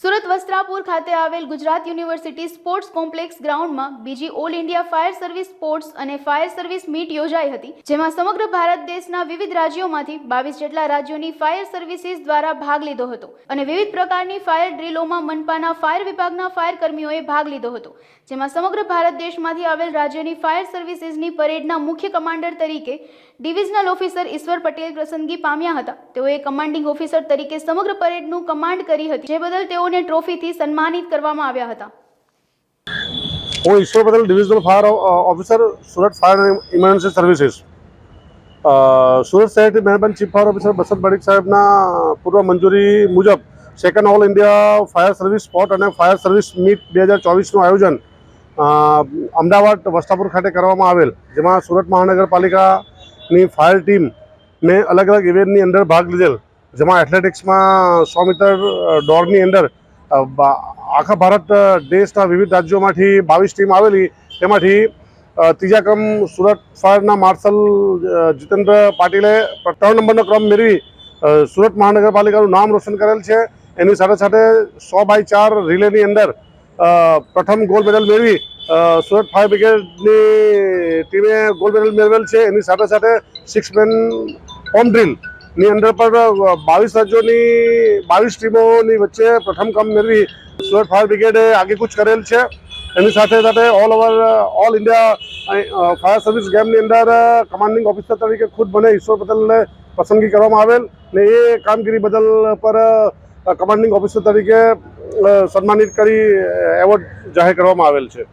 સુરત વસ્ત્રાપુર ખાતે આવેલ Gujarat university sports complex ગ્રાઉન્ડમાં બીજી all India fire service sports અને ફાયર સર્વિસ મીટ યોજાઈ હતી, જેમાં સમગ્ર ભારત દેશના વિવિધ રાજ્યોમાંથી 22 જેટલા રાજ્યોની ફાયર સર્વિસીસ દ્વારા ભાગ લીધો હતો અને વિવિધ પ્રકારની ફાયર ડ્રીલોમાં મનપાના ફાયર વિભાગના ફાયર કર્મીઓએ ભાગ લીધો હતો, જેમાં સમગ્ર ભારત દેશમાંથી આવેલ રાજ્યોની ફાયર સર્વિસીસની પરેડના મુખ્ય કમાન્ડર તરીકે ડિવિઝનલ ઓફિસર ઈશ્વર પટેલ પસંદગી પામ્યા હતા। તેઓએ કમાન્ડિંગ ઓફિસર તરીકે સમગ્ર પરેડનું કમાન્ડ કરી હતી, જે બદલ તેઓને ટ્રોફીથી સન્માનિત કરવામાં આવ્યા હતા। હું ઈશ્વર Patel, divisional fire officer, Surat fire emergency services. Surat શહેરની મહેરબાન ચીફ ફાયર ઓફિસર બસંત બડીક સાહેબના પૂર્વ મંજૂરી મુજબ second all India fire service sport અને ફાયર સર્વિસ મીટ 2024નું આયોજન અમદાવાદ વસ્ત્રાપુર ખાતે કરવામાં આવેલ, જેમાં સુરત મહાનગરપાલિકાની ફાયર ટીમને અલગ અલગ ઇવેન્ટની અંદર ભાગ લીધેલ, જેમાં એથ્લેટિક્સમાં 100 મીટર દોડની અંદર આખા ભારત દેશના વિવિધ રાજ્યોમાંથી 22 ટીમ આવેલી, તેમાંથી ત્રીજા ક્રમ સુરત ફાયરના માર્શલ જીતેન્દ્ર પાટીલે 3 નંબરનો ક્રમ મેળવી સુરત મહાનગરપાલિકાનું નામ રોશન કરેલ છે। એની સાથે સાથે 100x4 રિલેની અંદર પ્રથમ ગોલ્ડ મેડલ મેળવી સુરત ફાયર બ્રિગેડની ટીમે ગોલ્ડ મેડલ મેળવેલ છે। એની સાથે સાથે 6 મેન હોમ ડ્રીલની અંદર પણ 22 રાજ્યોની 22 ટીમોની વચ્ચે પ્રથમ ક્રમ મેળવી સુરત ફાયર બ્રિગેડે આગેકૂચ કરેલ છે। એની સાથે સાથે ઓલ ઇન્ડિયા ફાયર સર્વિસ ગેમની અંદર કમાન્ડિંગ ઓફિસર તરીકે ખુદ મને ઈશ્વર પટેલને પસંદગી કરવામાં આવેલ ને એ કામગીરી બદલ પર કમાન્ડિંગ ઓફિસર તરીકે સન્માનિત કરી એવોર્ડ જાહેર કરવામાં આવેલ છે।